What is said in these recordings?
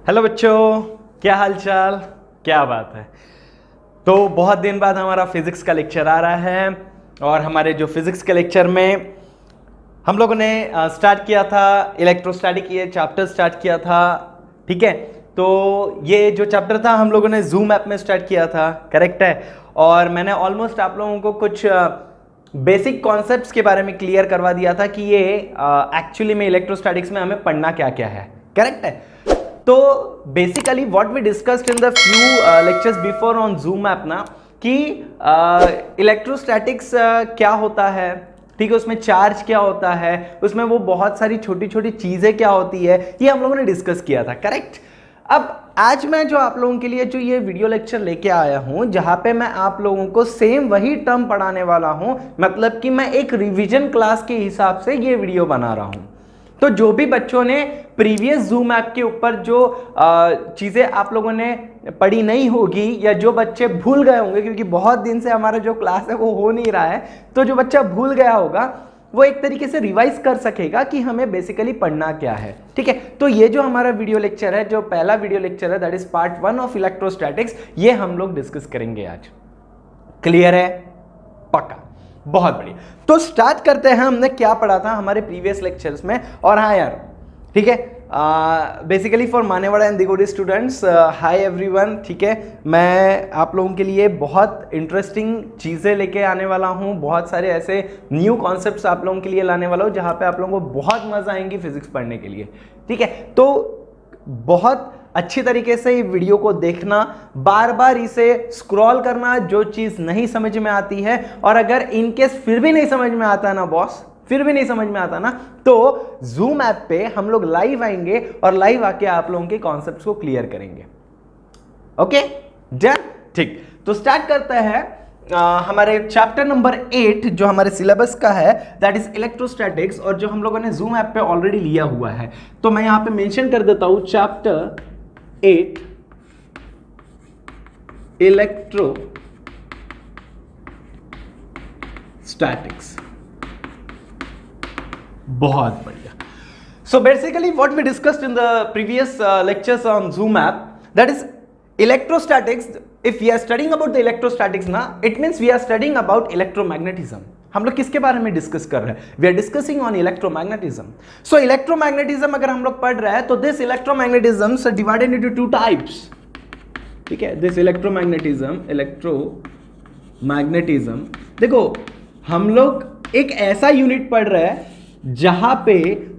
Hello बच्चों, क्या हाल चाल, क्या बात है। तो बहुत दिन बाद हमारा फिजिक्स का लेक्चर आ रहा है और हमारे जो फिजिक्स के लेक्चर में हम लोगों ने स्टार्ट किया था इलेक्ट्रोस्टैटिक, ये चैप्टर स्टार्ट किया था। ठीक है, तो ये जो चैप्टर था हम लोगों ने जूम ऐप में स्टार्ट किया था, करेक्ट है। और मैंने ऑलमोस्ट आप लोगों को कुछ बेसिक कॉन्सेप्ट्स के बारे में क्लियर करवा दिया था कि ये एक्चुअली में इलेक्ट्रोस्टैटिक्स में हमें पढ़ना क्या क्या है, करेक्ट है। तो basically what we discussed in the few lectures before on Zoom app ना, कि इलेक्ट्रोस्टैटिक्स क्या होता है, ठीक है, उसमें चार्ज क्या होता है, उसमें वो बहुत सारी छोटी छोटी चीजें क्या होती है, ये हम लोगों ने डिस्कस किया था, करेक्ट। अब आज मैं जो आप लोगों के लिए जो ये वीडियो लेक्चर लेके आया हूं, जहां पे मैं आप लोगों को सेम वही टर्म पढ़ाने वाला हूं, मतलब कि मैं एक रिवीजन क्लास के हिसाब से ये वीडियो बना रहा हूं। तो जो भी बच्चों ने प्रीवियस जूम ऐप के ऊपर जो चीज़ें आप लोगों ने पढ़ी नहीं होगी, या जो बच्चे भूल गए होंगे, क्योंकि बहुत दिन से हमारा जो क्लास है वो हो नहीं रहा है, तो जो बच्चा भूल गया होगा वो एक तरीके से रिवाइज कर सकेगा कि हमें बेसिकली पढ़ना क्या है। ठीक है, तो ये जो हमारा वीडियो लेक्चर है, जो पहला वीडियो लेक्चर है, that is part 1 of electrostatics, ये हम लोग डिस्कस करेंगे आज। क्लियर है? पक्का, बहुत बढ़िया। तो स्टार्ट करते हैं, हमने क्या पढ़ा था हमारे प्रीवियस लेक्चर्स में। और हाँ यार, ठीक है, basically for Manewada and Digodi students, hi everyone. ठीक है, मैं आप लोगों के लिए बहुत इंटरेस्टिंग चीज़ें लेके आने वाला हूँ, बहुत सारे ऐसे न्यू कॉन्सेप्ट्स आप लोगों के लिए लाने वाला हूँ, जहाँ पे आप लोगों को बहुत मज़ा आएंगी फिजिक्स पढ़ने के लिए। ठीक है, तो बहुत अच्छी तरीके से ये वीडियो को देखना, बार बार इसे स्क्रॉल करना, जो चीज़ नहीं समझ में आती है, और अगर इनकेस फिर भी नहीं समझ में आता ना बॉस, फिर भी नहीं समझ में आता ना, तो जूम ऐप पे हम लोग लाइव आएंगे और लाइव आके आप लोगों के कॉन्सेप्ट्स को क्लियर करेंगे। ओके डन, ठीक। तो स्टार्ट करता है हमारे चैप्टर नंबर 8 जो हमारे सिलेबस का है, दैट इज इलेक्ट्रोस्टैटिक्स, और जो हम लोगों ने जूम ऐप पे ऑलरेडी लिया हुआ है। तो मैं यहां पे मेंशन कर देता हूं चैप्टर 8 इलेक्ट्रोस्टैटिक्स। बहुत बढ़िया। So basically what we discussed in the previous lectures on Zoom app, that is electrostatics. If we are studying about the electrostatics ना, it means we are studying about electromagnetism. हम लोग किसके बारे में discuss कर रहे हैं? We are discussing on electromagnetism. So electromagnetism अगर हम लोग पढ़ रहे हैं, तो this electromagnetism is divided into two types. ठीक है, this electromagnetism, देखो हम लोग एक ऐसा यूनिट पढ़ रहे हैं जहां पे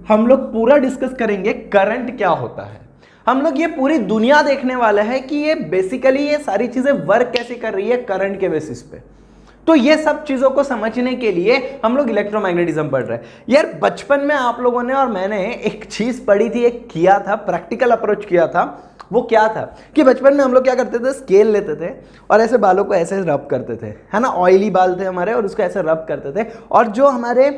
हम लोग पूरा डिस्कस करेंगे करंट क्या होता है। हम लोग ये पूरी दुनिया देखने वाले हैं कि ये बेसिकली ये सारी चीजें वर्क कैसे कर रही है करंट के बेसिस पे। तो ये सब चीजों को समझने के लिए हम लोग इलेक्ट्रोमैग्नेटिज्म पढ़ रहे हैं। यार बचपन में आप लोगों ने और मैंने एक चीज पढ़ी थी, एक किया था, प्रैक्टिकल अप्रोच किया था। वो क्या था कि बचपन में हम लोग क्या करते थे, स्केल लेते थे और ऐसे बालों को ऐसे रब करते थे, है ना, ऑयली बाल थे हमारे, और उसको ऐसे रब करते थे, और जो हमारे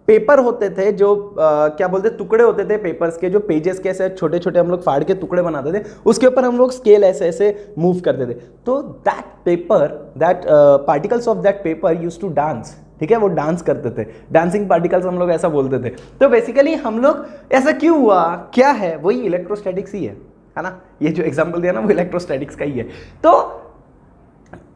पेपर होते थे, जो क्या बोलते, टुकड़े होते थे पेपर्स के, जो पेजेस के ऐसे छोटे छोटे हम लोग फाड़ के टुकड़े बनाते थे, उसके ऊपर हम लोग स्केल ऐसे ऐसे मूव करते थे। तो that paper, that particles of that paper used to dance. ठीक है, वो डांस करते थे, डांसिंग पार्टिकल्स हम लोग ऐसा बोलते थे। तो बेसिकली हम लोग ऐसा क्यों हुआ, क्या है, वही इलेक्ट्रोस्टैटिक्स ही है ना। ये जो एग्जाम्पल दिया ना, वो इलेक्ट्रोस्टैटिक्स का ही है। तो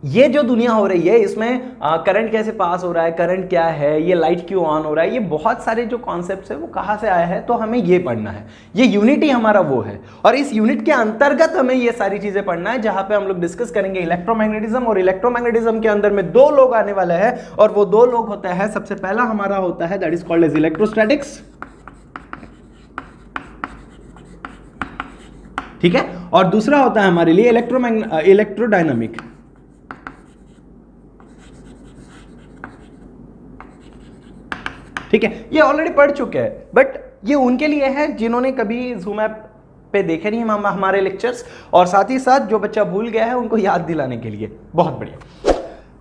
ये जो दुनिया हो रही है, इसमें करंट कैसे पास हो रहा है, करंट क्या है, ये लाइट क्यों ऑन हो रहा है, ये बहुत सारे जो कॉन्सेप्ट्स है वो कहाँ से आया है, तो हमें ये पढ़ना है। ये यूनिट ही हमारा वो है, और इस यूनिट के अंतर्गत हमें ये सारी चीजें पढ़ना है, जहां पे हम लोग डिस्कस करेंगे इलेक्ट्रोमैग्नेटिज्म। और इलेक्ट्रोमैग्नेटिज्म के अंदर में दो लोग आने वाले हैं, और वो दो लोग होता है, सबसे पहला हमारा होता है that is called as electrostatics. ठीक है, और दूसरा होता है हमारे लिए इलेक्ट्रोडायनामिक। ठीक है, ये ऑलरेडी पढ़ चुके हैं, बट ये उनके लिए है जिन्होंने कभी जूम ऐप पे देखे नहीं हमारे लेक्चर्स, और साथ ही साथ जो बच्चा भूल गया है उनको याद दिलाने के लिए। बहुत बढ़िया।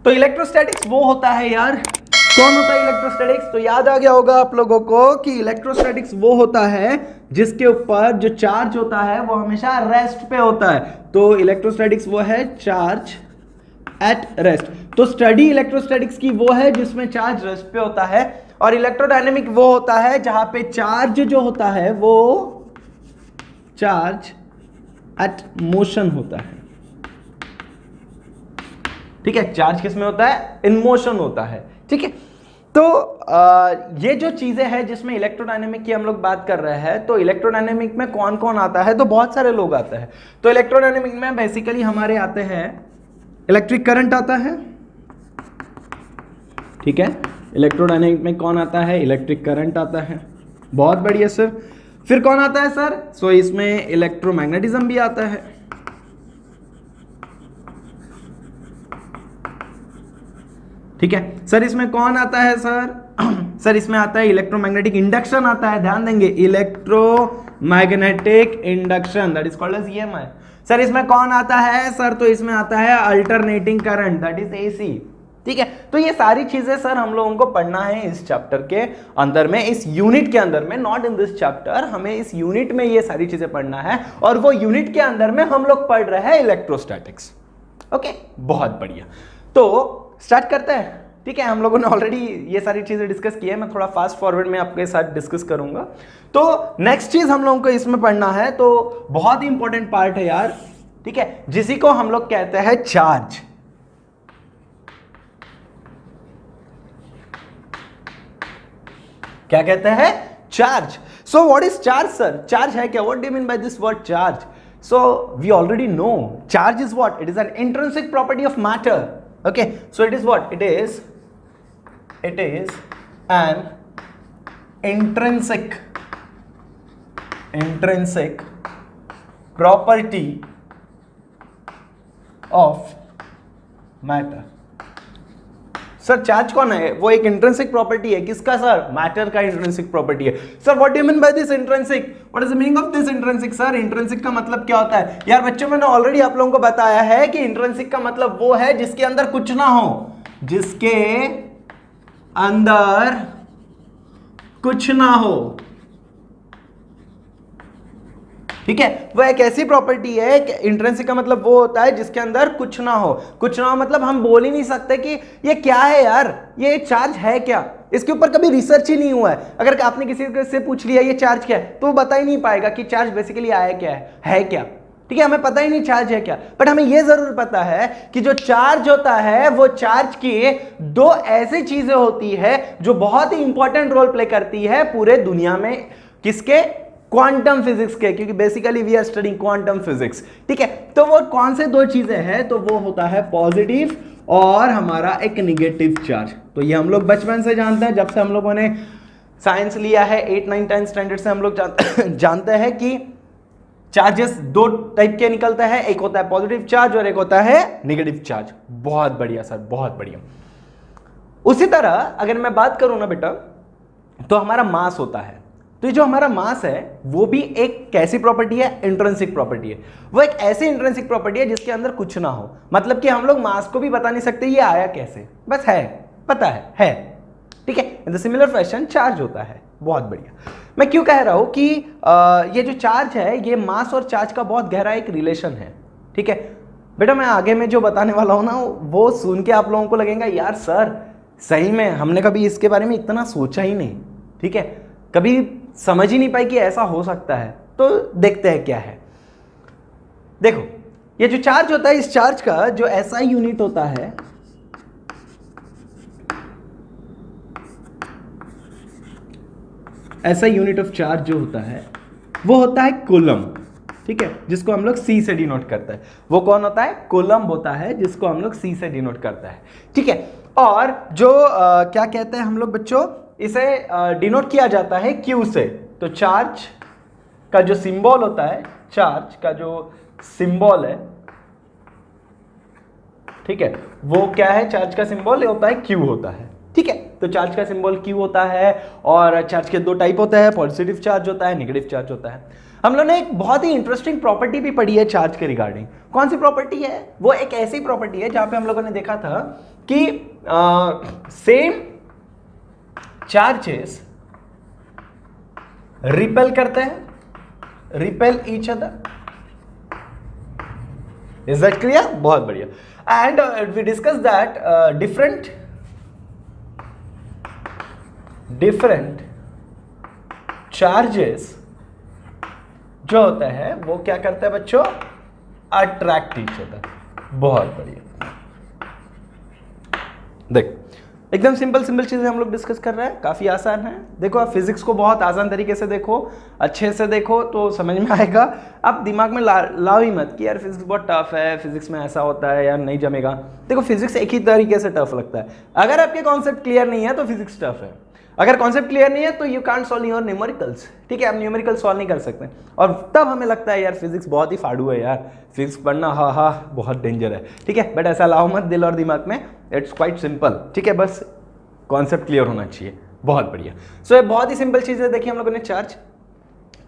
तो इलेक्ट्रोस्टैटिक्स वो होता है यार, कौन होता है इलेक्ट्रोस्टैटिक्स? तो याद आ गया होगा आप लोगों को कि इलेक्ट्रोस्टैटिक्स वो होता है जिसके ऊपर जो चार्ज होता है वो हमेशा रेस्ट पे होता है। तो इलेक्ट्रोस्टैटिक्स वो है चार्ज एट रेस्ट। तो स्टडी इलेक्ट्रोस्टैटिक्स की वो है जिसमें चार्ज रेस्ट पे होता है, और इलेक्ट्रोडायनेमिक वो होता है जहां पे चार्ज जो होता है वो चार्ज एट मोशन होता है। ठीक है, चार्ज किस में होता है? इन मोशन होता है। ठीक है, तो ये जो चीजें हैं जिसमें इलेक्ट्रोडायनेमिक की हम लोग बात कर रहे हैं, तो इलेक्ट्रोडायनेमिक में कौन कौन आता है? तो बहुत सारे लोग आते हैं। तो इलेक्ट्रोडायनेमिक में बेसिकली हमारे आते हैं इलेक्ट्रिक करंट आता है। ठीक है, इलेक्ट्रोडायनेमिक में कौन आता है? इलेक्ट्रिक करंट आता है। बहुत बढ़िया सर। फिर कौन आता है सर? सो इसमें इलेक्ट्रोमैग्नेटिज्म भी आता है। ठीक है सर, इसमें कौन आता है सर? सर इसमें आता है इलेक्ट्रोमैग्नेटिक इंडक्शन आता है। ध्यान देंगे, electromagnetic induction, that is called as EMI. Sir इसमें कौन आता है सर? तो इसमें आता है alternating current, that is AC. ठीक है, तो ये सारी चीजें सर हम लोगों को पढ़ना है इस चैप्टर के अंदर में, इस यूनिट के अंदर में, नॉट इन दिस चैप्टर। हमें इस यूनिट में ये सारी चीजें पढ़ना है, और वो यूनिट के अंदर में हम लोग पढ़ रहे हैं इलेक्ट्रोस्टैटिक्स। ओके, बहुत बढ़िया। तो स्टार्ट करते हैं। ठीक है, हम लोगों ने ऑलरेडी ये सारी चीजें डिस्कस की है, मैं थोड़ा फास्ट फॉरवर्ड में आपके साथ डिस्कस करूंगा। तो नेक्स्ट चीज हम लोगों को इसमें पढ़ना है, तो बहुत ही इंपॉर्टेंट पार्ट है यार। ठीक है, जिसी को हम लोग कहते हैं चार्ज। क्या कहते हैं? Charge. So what is charge sir? Charge है क्या? What do you mean by this word charge? So we already know charge is what? It is an intrinsic property of matter. Okay, so it is what? It is an intrinsic property of matter. Sir charge कौन है? वो एक intrinsic property है। किसका sir? Matter का intrinsic property है। Sir what do you mean by this intrinsic? What is the meaning of this intrinsic? Sir intrinsic का मतलब क्या होता है? यार बच्चों, मैंने ऑलरेडी आप लोगों को बताया है कि इंट्रिंसिक का मतलब वो है जिसके अंदर कुछ ना हो, जिसके अंदर कुछ ना हो। ठीक है, वो एक ऐसी प्रॉपर्टी है कि इंट्रिंसिक का मतलब वो होता है जिसके अंदर कुछ ना हो। कुछ ना हो मतलब हम बोल ही नहीं सकते कि ये क्या है यार, ये चार्ज है क्या। इसके ऊपर कभी रिसर्च ही नहीं हुआ है। अगर आपने किसी से पूछ लिया ये चार्ज क्या है, तो वो बता ही नहीं पाएगा कि चार्ज बेसिकली आया क्या है क्या। ठीक है, हमें पता ही नहीं चार्ज है क्या, बट हमें यह जरूर पता है कि जो चार्ज होता है वो चार्ज की दो ऐसी चीजें होती है जो बहुत ही इंपॉर्टेंट रोल प्ले करती है पूरे दुनिया में। किसके? क्वांटम फिजिक्स के, क्योंकि basically we are studying quantum physics. ठीक है, तो वो कौन से दो चीजें हैं? तो वो होता है पॉजिटिव और हमारा एक निगेटिव चार्ज। तो ये हम लोग बचपन से जानते हैं, जब से हम लोगों ने साइंस लिया है 8, 9, 10 स्टैंडर्ड से हम लोग जानते हैं कि चार्जेस दो टाइप के निकलते हैं, एक होता है पॉजिटिव चार्ज और एक होता है नेगेटिव चार्ज। बहुत बढ़िया सर, बहुत बढ़िया। उसी तरह अगर मैं बात करूं ना बेटा, तो हमारा मास होता है। तो ये जो हमारा मास है वो भी एक कैसी प्रॉपर्टी है? इंट्रिंसिक प्रॉपर्टी है। वो एक ऐसी इंट्रिंसिक प्रॉपर्टी है जिसके अंदर कुछ ना हो। मतलब कि हम लोग मास को भी बता नहीं सकते ये आया कैसे, बस है, पता है। ठीक है, in the similar fashion charge होता है। बहुत बढ़िया। मैं क्यों कह रहा हूं कि ये जो चार्ज है, ये मास और चार्ज का बहुत गहरा एक रिलेशन है। ठीक है बेटा, मैं आगे में जो बताने वाला हूं ना, वो सुन के आप लोगों को लगेगा यार सर सही में हमने कभी इसके बारे में इतना सोचा ही नहीं। ठीक है, कभी समझ ही नहीं पाई कि ऐसा हो सकता है। तो देखते हैं क्या है। देखो, ये जो चार्ज होता है, इस चार्ज का जो SI यूनिट होता है, SI यूनिट ऑफ चार्ज जो होता है वो होता है कूलम। ठीक है, जिसको हम लोग C से डिनोट करते हैं। वो कौन होता है? कूलम होता है, जिसको हम लोग C से डिनोट करते हैं। ठीक है, और जो क्या कहते हैं हम लोग बच्चों, इसे डिनोट किया जाता है Q से। तो चार्ज का जो सिंबल होता है, चार्ज का जो सिंबल है, ठीक है, वो क्या है? चार्ज का सिंबल होता है Q होता है। ठीक है, तो चार्ज का सिंबल Q होता है, और चार्ज के दो टाइप होते हैं, पॉजिटिव चार्ज होता है, नेगेटिव चार्ज होता है। हम लोगों ने एक बहुत ही इंटरेस्टिंग प्रॉपर्टी भी पढ़ी है चार्ज के रिगार्डिंग। कौन सी प्रॉपर्टी है? वो एक ऐसी प्रॉपर्टी है जहां पे हम लोगों ने देखा था कि सेम चार्जेस रिपेल करते हैं, repel each other. Is that clear? बहुत बढ़िया। And we discuss that different charges जो होता है वो क्या करता है बच्चों, अट्रैक्ट ईच अदर। बहुत बढ़िया। देख एकदम सिंपल चीजें हम लोग डिस्कस कर रहे हैं, काफी आसान है। देखो आप फिजिक्स को बहुत आसान तरीके से देखो, अच्छे से देखो तो समझ में आएगा। आप दिमाग में लाओ ही मत कि यार फिजिक्स बहुत टफ है, फिजिक्स में ऐसा होता है यार नहीं जमेगा। देखो फिजिक्स एक ही तरीके से टफ लगता है। अगर आपके कॉन्सेप्ट क्लियर नहीं है तो फिजिक्स टफ है, अगर कॉन्सेप्ट क्लियर नहीं है तो you can't solve your numericals. ठीक है, आप न्यूमेरिकल सॉल्व नहीं कर सकते, और तब हमें लगता है यार फिजिक्स बहुत ही फाड़ू है, यार फिजिक्स पढ़ना हा बहुत डेंजर है। ठीक है, बट ऐसा लाओ मत दिल और दिमाग में, इट्स क्वाइट सिंपल। ठीक है, बस कॉन्सेप्ट क्लियर होना चाहिए। बहुत बढ़िया। सो ये बहुत ही सिंपल चीज़ है। देखिए हम लोगों ने चार्ज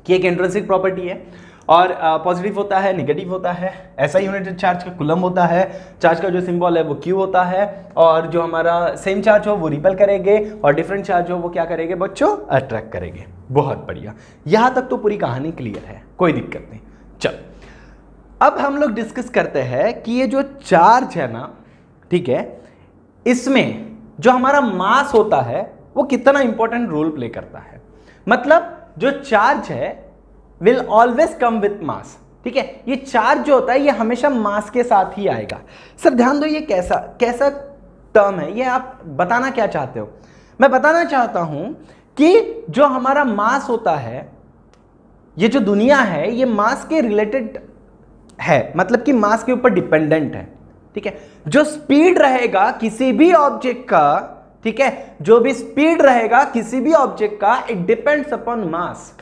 की एक इंट्रिंसिक प्रॉपर्टी है, और पॉजिटिव होता है, नेगेटिव होता है। ऐसा यूनिट चार्ज का कूलम होता है, चार्ज का जो सिंबल है वो क्यू होता है, और जो हमारा सेम चार्ज हो वो रिपेल करेंगे, और डिफरेंट चार्ज हो वो क्या करेंगे बच्चों, अट्रैक्ट करेंगे। बहुत बढ़िया, यहां तक तो पूरी कहानी क्लियर है, कोई दिक्कत नहीं। चल अब हम लोग डिस्कस करते हैं कि ये जो चार्ज है ना, ठीक है, इसमें जो हमारा मास होता है वो कितना इंपॉर्टेंट रोल प्ले करता है। मतलब जो चार्ज है will always come with mass. ठीक है, ये चार्ज जो होता है ये हमेशा मास के साथ ही आएगा। सर ध्यान दो, ये कैसा टर्म है, ये आप बताना क्या चाहते हो? मैं बताना चाहता हूं कि जो हमारा मास होता है, ये जो दुनिया है ये मास के रिलेटेड है, मतलब कि मास के ऊपर डिपेंडेंट है। ठीक है, जो स्पीड रहेगा किसी भी ऑब्जेक्ट का, ठीक है, जो भी स्पीड रहेगा किसी भी ऑब्जेक्ट का, इट डिपेंड्स अपॉन मास।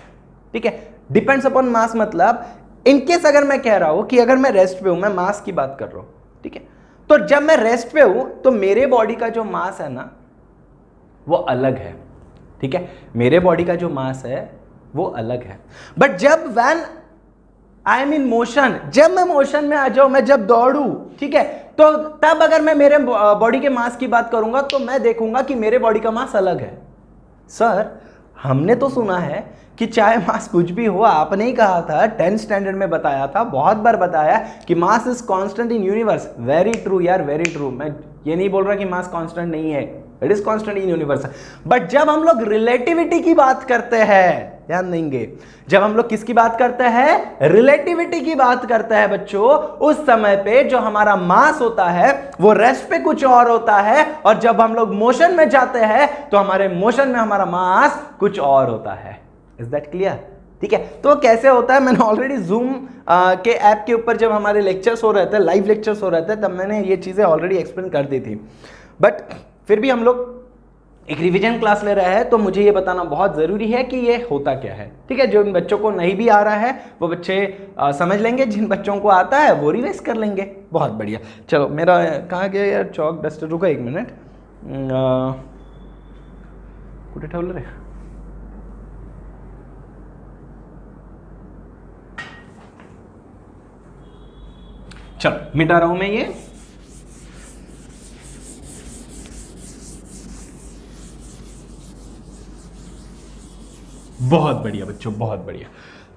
ठीक है, डिपेंड्स अपॉन मास मतलब इनकेस अगर मैं कह रहा हूं कि अगर मैं रेस्ट पे हूं, मैं मास की बात कर रहा हूं, ठीक है, तो जब मैं रेस्ट पे हूं तो मेरे बॉडी का जो मास है ना वो अलग है। ठीक है, मेरे बॉडी का जो मास है वो अलग है। बट जब when I am in motion, जब मैं मोशन में आ जाऊं, मैं जब दौड़ूं, ठीक है, तो तब अगर मैं मेरे बॉडी के मास की बात करूंगा तो मैं देखूंगा कि मेरे बॉडी का मास अलग है। सर हमने तो सुना है कि चाहे मास कुछ भी हो, आपने ही कहा था, 10th स्टैंडर्ड में बताया था, बहुत बार बताया कि mass is constant in universe. Very true यार, वेरी ट्रू। मैं ये नहीं बोल रहा कि मास कांस्टेंट नहीं है, it is constant in universe. But जब हम लोग रिलेटिविटी की बात करते हैं, ध्यान देंगे, जब हम लोग किसकी बात करते हैं, रिलेटिविटी की बात करते हैं बच्चों, उस समय पे जो हमारा मास होता है वो रेस्ट पे कुछ और होता है, और जब हम लोग मोशन में जाते हैं तो हमारे मोशन में हमारा मास कुछ और होता है। Is that clear? ठीक है, तो कैसे होता है, मैंने ऑलरेडी जूम के ऐप के ऊपर जब हमारे लेक्चर्स हो रहे थे, लाइव लेक्चर्स हो रहे थे, तब मैंने ये चीजें ऑलरेडी एक्सप्लेन कर दी थी। बट फिर भी हम लोग एक रिवीजन क्लास ले रहे हैं, तो मुझे ये बताना बहुत ज़रूरी है कि ये होता क्या है। ठीक है, जो इन बच्चों को नहीं भी आ रहा है वो बच्चे समझ लेंगे, जिन बच्चों को आता है वो रिवाइज कर लेंगे। बहुत बढ़िया। चलो मेरा कहाँ गया यार चौक डस्टर, रुका एक मिनट, कुठे ठेवलं रे? चलो मिटा रहा हूं मैं ये। बहुत बढ़िया बच्चों, बहुत बढ़िया।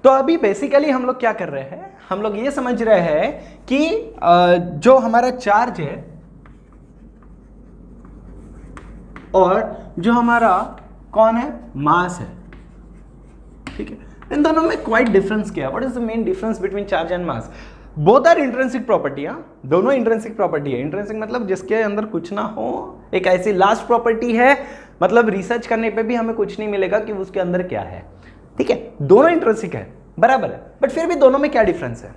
तो अभी बेसिकली हम लोग क्या कर रहे हैं, हम लोग ये समझ रहे हैं कि जो हमारा चार्ज है और जो हमारा कौन है, मास है, ठीक है, इन दोनों में क्वाइट डिफरेंस क्या है? What is the main difference between charge and mass? Both are intrinsic property. दोनों इंट्रिंसिक प्रॉपर्टी है। इंट्रिंसिक मतलब जिसके अंदर कुछ ना हो, एक ऐसी लास्ट प्रॉपर्टी है, मतलब रिसर्च करने पे भी हमें कुछ नहीं मिलेगा कि उसके अंदर क्या है। ठीक है, दोनों इंट्रिंसिक है, बराबर है, बट फिर भी दोनों में क्या डिफरेंस है?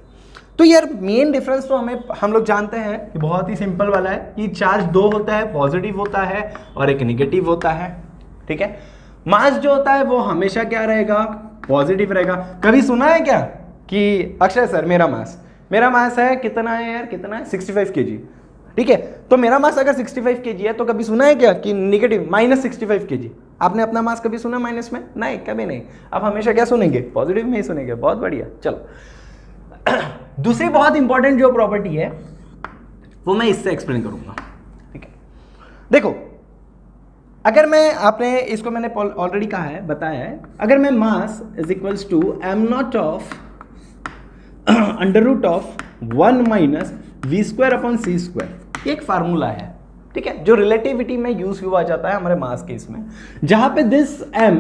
तो यार मेन डिफरेंस तो हम लोग जानते हैं कि बहुत ही सिंपल वाला है कि चार्ज दो होता है, पॉजिटिव होता है और एक नेगेटिव होता है। ठीक है, मास जो होता है वो हमेशा क्या रहेगा, पॉजिटिव रहेगा। कभी सुना है क्या कि अक्षय सर मेरा मास है कितना है यार, कितना है, 65 kg। ठीक है, तो मेरा मास अगर 65 kg है तो कभी सुना है क्या कि नेगेटिव -65 kg? आपने अपना मास कभी सुना माइनस में? नहीं, कभी नहीं। आप हमेशा क्या सुनेंगे, पॉजिटिव में ही सुनेंगे। बहुत बढ़िया। चलो दूसरी बहुत इंपॉर्टेंट जो प्रॉपर्टी है वो मैं इससे एक्सप्लेन करूंगा। ठीक है, देखो अगर मैं, आपने इसको मैंने ऑलरेडी कहा है, बताया है, अगर मैं mass is equals to m0 of √1 - v²/c², ये एक फार्मूला है। ठीक है, जो रिलेटिविटी में यूज हुआ जाता है हमारे मास केस में, जहां पे दिस m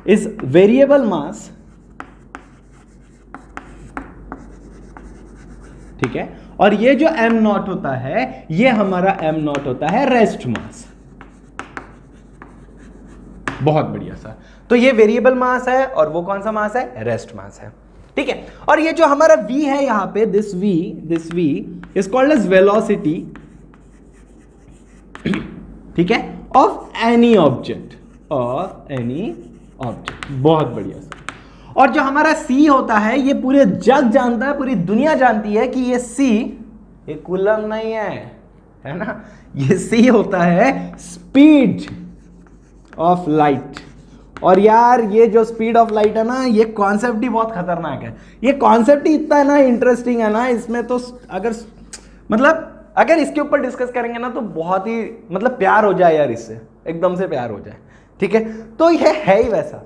इज वेरिएबल मास ठीक है, और ये जो m नॉट होता है ये हमारा m नॉट होता है रेस्ट मास। बहुत बढ़िया सर। तो ये वेरिएबल मास है और वो कौन सा मास है? रेस्ट मास है। ठीक है, और ये जो हमारा v है यहां पे, this v is called as velocity, ठीक है, ऑफ एनी ऑब्जेक्ट, बहुत बढ़िया सर। और जो हमारा c होता है ये पूरे जग जानता है, पूरी दुनिया जानती है कि ये c ये कूलम नहीं है ना, ये c होता है स्पीड ऑफ लाइट। और यार ये जो स्पीड ऑफ लाइट है ना, ये कॉन्सेप्ट ही बहुत खतरनाक है। ये कॉन्सेप्ट ही इतना है ना इंटरेस्टिंग है ना, इसमें तो अगर इसके ऊपर डिस्कस करेंगे ना तो बहुत ही प्यार हो जाए यार, इससे एकदम से प्यार हो जाए। ठीक है, तो ये है ही वैसा।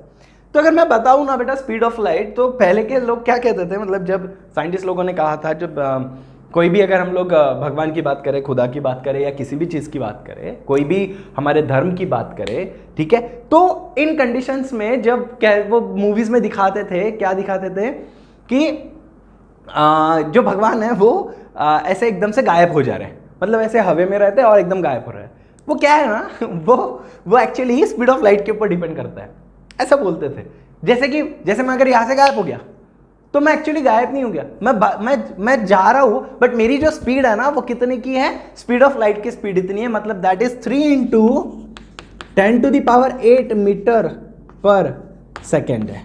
तो अगर मैं बताऊं ना बेटा स्पीड ऑफ लाइट, तो पहले के लोग क्या कहते थे, जब साइंटिस्ट लोगों ने कहा था, जब कोई भी अगर हम लोग भगवान की बात करें, खुदा की बात करें, या किसी भी चीज़ की बात करें, कोई भी हमारे धर्म की बात करें, ठीक है, तो इन कंडीशंस में जब वो मूवीज में दिखाते थे, क्या दिखाते थे कि जो भगवान है वो ऐसे एकदम से गायब हो जा रहे हैं, ऐसे हवा में रहते हैं और एकदम गायब हो रहे हैं। वो क्या है ना, वो एक्चुअली स्पीड ऑफ लाइट के ऊपर डिपेंड करता है, ऐसा बोलते थे। जैसे मैं अगर यहाँ से गायब हो गया तो मैं एक्चुअली गायब नहीं हो गया, मैं जा रहा हूं, बट मेरी जो स्पीड है ना वो कितने की है? स्पीड ऑफ लाइट की स्पीड इतनी है, दैट इज 3 × 10⁸ मीटर पर सेकेंड है।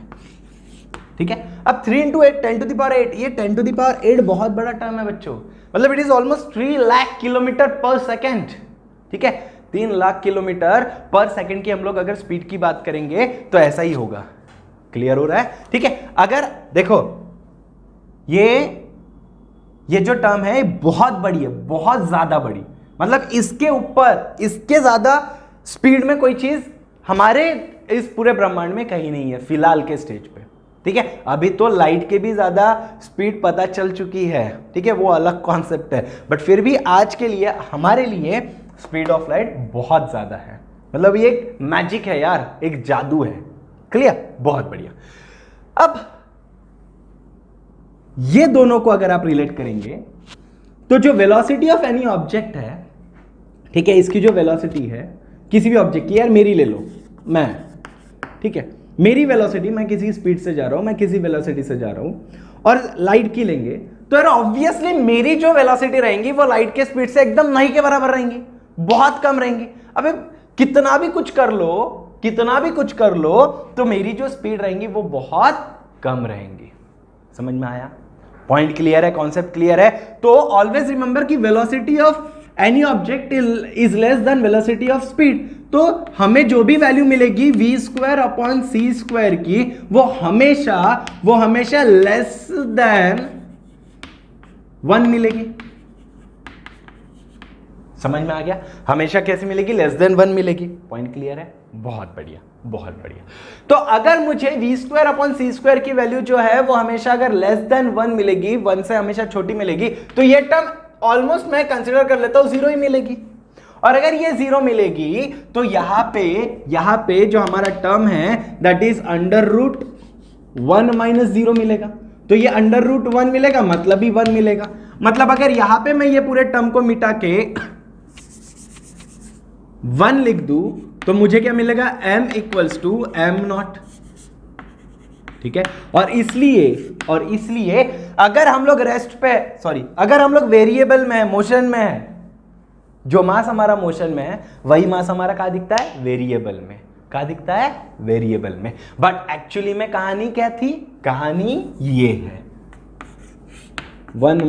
ठीक है, अब 3 × 8 10⁸, ये 10⁸ बहुत बड़ा टर्म है बच्चों, it is almost 3 lakh kilometre पर सेकेंड। ठीक है, 3 लाख किलोमीटर पर सेकेंड की हम लोग अगर स्पीड की बात करेंगे तो ऐसा ही होगा। क्लियर हो रहा है? ठीक है, अगर देखो ये जो टर्म है बहुत बड़ी है, बहुत ज्यादा बड़ी, इसके ऊपर, इसके ज्यादा स्पीड में कोई चीज हमारे इस पूरे ब्रह्मांड में कहीं नहीं है फिलहाल के स्टेज पे। ठीक है, अभी तो लाइट के भी ज्यादा स्पीड पता चल चुकी है, ठीक है, वो अलग कॉन्सेप्ट है, बट फिर भी आज के लिए हमारे लिए स्पीड ऑफ लाइट बहुत ज्यादा है। ये एक मैजिक है यार, एक जादू है। क्लियर? बहुत बढ़िया। अब ये दोनों को अगर आप रिलेट करेंगे तो जो वेलोसिटी ऑफ एनी ऑब्जेक्ट है, ठीक है, इसकी जो वेलोसिटी है किसी भी ऑब्जेक्ट की, यार मेरी ले लो, मैं, ठीक है, मेरी वेलोसिटी, मैं किसी स्पीड से जा रहा हूं, मैं किसी वेलोसिटी से जा रहा हूं, और लाइट की लेंगे तो यार ऑब्वियसली मेरी जो वेलोसिटी रहेंगी वो लाइट के स्पीड से एकदम नहीं के बराबर रहेंगी, बहुत कम रहेंगी। अबे कितना भी कुछ कर लो तो मेरी जो स्पीड रहेंगी वो बहुत कम रहेंगी। समझ में आया? पॉइंट क्लियर है? कॉन्सेप्ट क्लियर है? तो ऑलवेज रिमेंबर कि velocity of any object is less than velocity of speed. तो हमें जो भी वैल्यू मिलेगी v²/c² की, वो हमेशा लेस देन 1 मिलेगी। समझ में आ गया? हमेशा कैसे मिलेगी? लेस देन 1 मिलेगी। पॉइंट क्लियर है? बहुत बढ़िया, बहुत बढ़िया। तो अगर मुझे v²/c² की वैल्यू जो है वो हमेशा अगर लेस देन 1 मिलेगी, 1 से हमेशा छोटी मिलेगी, तो ये टर्म ऑलमोस्ट मैं कंसिडर कर लेता हूं 0 ही मिलेगी। और अगर ये 0 मिलेगी तो यहां पे जो हमारा टर्म है दैट इज √1 - 0 मिलेगा। तो ये √1 मिलेगा, मतलब ही 1 मिलेगा। अगर यहां पे मैं ये पूरे टर्म को मिटा के 1 लिख दूं तो मुझे क्या मिलेगा? m = m0। ठीक है, और इसलिए अगर हम लोग अगर हम लोग वेरिएबल में है, मोशन में है, जो मास हमारा मोशन में है वही मास हमारा कहां दिखता है? वेरिएबल में। कहां दिखता है? वेरिएबल में। बट एक्चुअली में कहानी क्या थी? कहानी ये है 1 -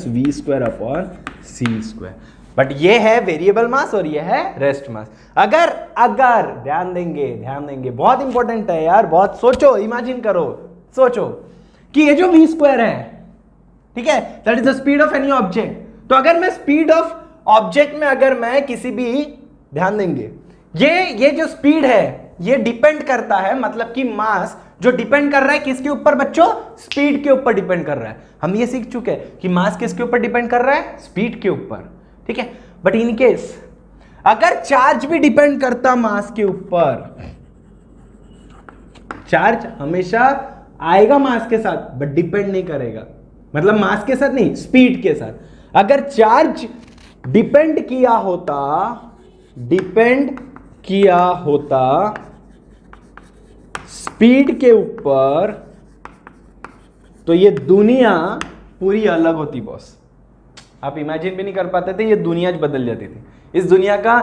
v²/c²। बट ये है वेरिएबल मास और ये है रेस्ट मास। अगर ध्यान देंगे, बहुत इंपॉर्टेंट है यार, बहुत सोचो, इमेजिन करो, सोचो कि ये जो v² है, ठीक है, that is the speed of any object. तो अगर मैं स्पीड ऑफ ऑब्जेक्ट में अगर मैं किसी भी, ध्यान देंगे, ये जो स्पीड है ये डिपेंड करता है, कि मास जो डिपेंड कर रहा है किसके ऊपर बच्चों? स्पीड के ऊपर डिपेंड कर रहा है। हम ये सीख चुके हैं कि मास किसके ऊपर डिपेंड कर रहा है? स्पीड के ऊपर। ठीक है, बट इन केस अगर चार्ज भी डिपेंड करता मास के ऊपर, चार्ज हमेशा आएगा मास के साथ बट डिपेंड नहीं करेगा। मतलब मास के साथ नहीं, स्पीड के साथ। अगर चार्ज डिपेंड किया होता स्पीड के ऊपर, तो ये दुनिया पूरी अलग होती बॉस। आप इमेजिन भी नहीं कर पाते थे, ये दुनिया बदल जाती थी। इस दुनिया का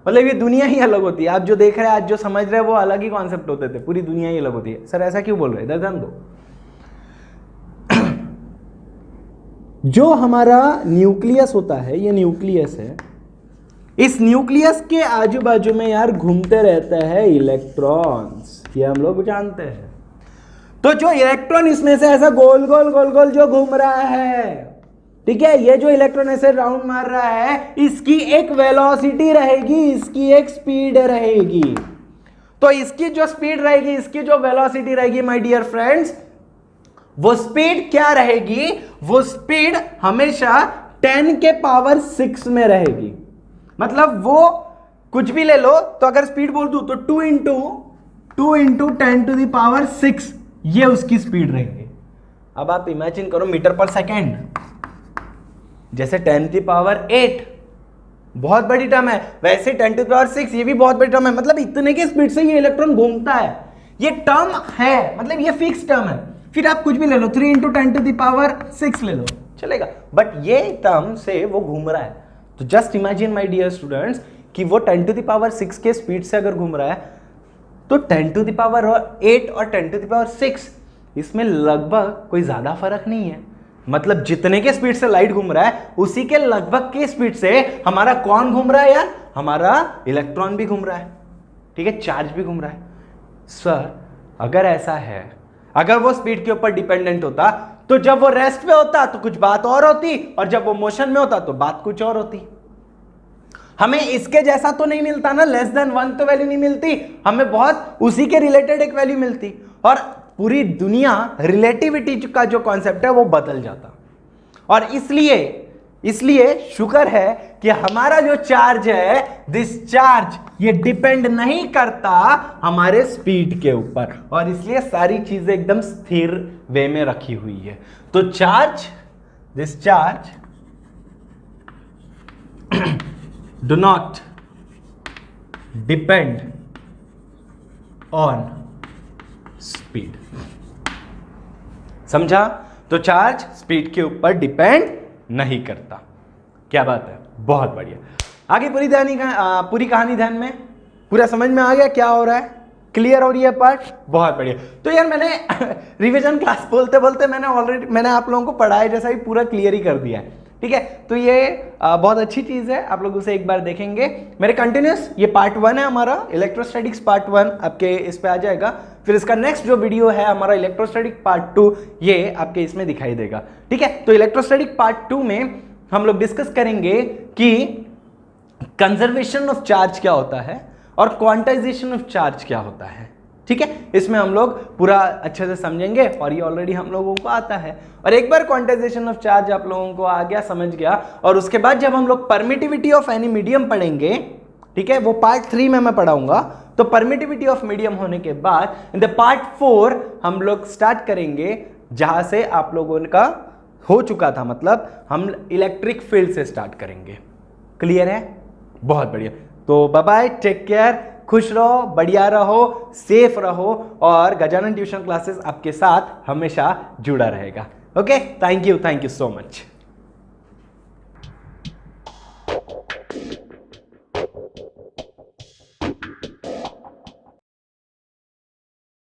मतलब ये दुनिया ही अलग होती है। आप जो देख रहे हैं, आज जो समझ रहे हैं, वो अलग ही कॉन्सेप्ट होते थे, पूरी दुनिया ही अलग होती है। सर ऐसा क्यों बोल रहे हैं? इधर ध्यान दो। जो हमारा न्यूक्लियस होता है, ये न्यूक्लियस है, इस न्यूक्लियस के आजू बाजू में यार घूमते रहते हैं इलेक्ट्रॉन्स, ये हम लोग जानते हैं। तो जो इलेक्ट्रॉन इसमें से ऐसा गोल गोल गोल गोल जो घूम रहा है, ठीक है, ये जो इलेक्ट्रॉन ऐसे राउंड मार रहा है, इसकी एक वेलोसिटी रहेगी, इसकी एक स्पीड रहेगी। तो इसकी जो स्पीड रहेगी, इसकी जो वेलोसिटी रहेगी माय डियर फ्रेंड्स, वो स्पीड क्या रहेगी? वो स्पीड हमेशा 10 के पावर 6 में रहेगी। मतलब वो कुछ भी ले लो, तो अगर स्पीड बोल दूं तो 2 इंटू 10 टू द पावर 6, ये उसकी स्पीड रहेगी। अब आप इमेजिन करो मीटर पर सेकेंड, जैसे 10 की पावर 8 बहुत बड़ी टर्म है, वैसे 10 टू पावर 6 ये भी बहुत बड़ी टर्म है। मतलब इतने के स्पीड से ये इलेक्ट्रॉन घूमता है। ये टर्म है, मतलब ये फिक्स टर्म है। फिर आप कुछ भी ले लो, 3 इंटू 10 टू द पावर 6 ले लो, चलेगा, बट ये टर्म से वो घूम रहा है। तो just imagine my dear students कि वो 10 टू द पावर 6 के स्पीड से अगर घूम रहा है, तो 10 टू द पावर 8 और 10 टू द पावर 6 इसमें लगभग कोई ज्यादा फर्क नहीं है। मतलब जितने के स्पीड से लाइट घूम रहा है, उसी के लगभग के स्पीड से हमारा कौन घूम रहा है यार? हमारा इलेक्ट्रॉन भी घूम रहा है, ठीक है, चार्ज भी घूम रहा है। सर अगर ऐसा है, अगर वो स्पीड के ऊपर डिपेंडेंट होता, तो जब वो रेस्ट पे होता तो कुछ बात और होती, और जब वो मोशन में होता तो बात कुछ और होती। हमें इसके जैसा तो नहीं मिलता ना, लेस देन 1 तो वैल्यू नहीं मिलती, हमें बहुत उसी के रिलेटेड एक वैल्यू मिलती, और पूरी दुनिया रिलेटिविटी का जो कॉन्सेप्ट है वो बदल जाता। और इसलिए शुक्र है कि हमारा जो चार्ज है, दिस चार्ज, ये डिपेंड नहीं करता हमारे स्पीड के ऊपर, और इसलिए सारी चीजें एकदम स्थिर वे में रखी हुई है। तो charge, this charge do not depend on speed. समझा? तो चार्ज स्पीड के ऊपर डिपेंड नहीं करता। क्या बात है, बहुत बढ़िया। आगे पूरी कहानी ध्यान में, पूरा समझ में आ गया क्या हो रहा है? क्लियर हो रही है पार्ट? बहुत बढ़िया। तो यार मैंने रिवीजन क्लास बोलते बोलते मैंने आप लोगों को पढ़ाया जैसा ही पूरा क्लियर ही कर दिया है, ठीक है। तो ये बहुत अच्छी चीज है, आप लोग उसे एक बार देखेंगे। मेरे कंटिन्यूस ये पार्ट 1 है हमारा, इलेक्ट्रोस्टैटिक्स पार्ट 1 आपके इस पे आ जाएगा। फिर इसका नेक्स्ट जो वीडियो है हमारा इलेक्ट्रोस्टैटिक पार्ट 2, ये आपके इसमें दिखाई देगा, ठीक है। तो इलेक्ट्रोस्टैटिक पार्ट 2 में हम लोग डिस्कस करेंगे कि कंजर्वेशन ऑफ चार्ज क्या होता है और क्वांटाइजेशन ऑफ चार्ज क्या होता है, ठीक है। इसमें हम लोग पूरा अच्छे से समझेंगे, और ये ऑलरेडी हम लोगों को आता है। और एक बार क्वांटाइजेशन ऑफ चार्ज आप लोगों को आ गया, समझ गया, और उसके बाद जब हम लोग परमिटिविटी ऑफ एनी मीडियम पढ़ेंगे, ठीक है, वो पार्ट 3 में मैं पढ़ाऊंगा। तो परमिटिविटी ऑफ मीडियम होने के बाद इन द पार्ट 4 हम लोग स्टार्ट करेंगे जहां से आप लोगों का हो चुका था, मतलब हम इलेक्ट्रिक फील्ड से स्टार्ट करेंगे। क्लियर है? बहुत बढ़िया। तो बाय बाय, टेक केयर, खुश रहो, बढ़िया रहो, सेफ रहो, और गजानन ट्यूशन क्लासेस आपके साथ हमेशा जुड़ा रहेगा। Okay, thank you so much.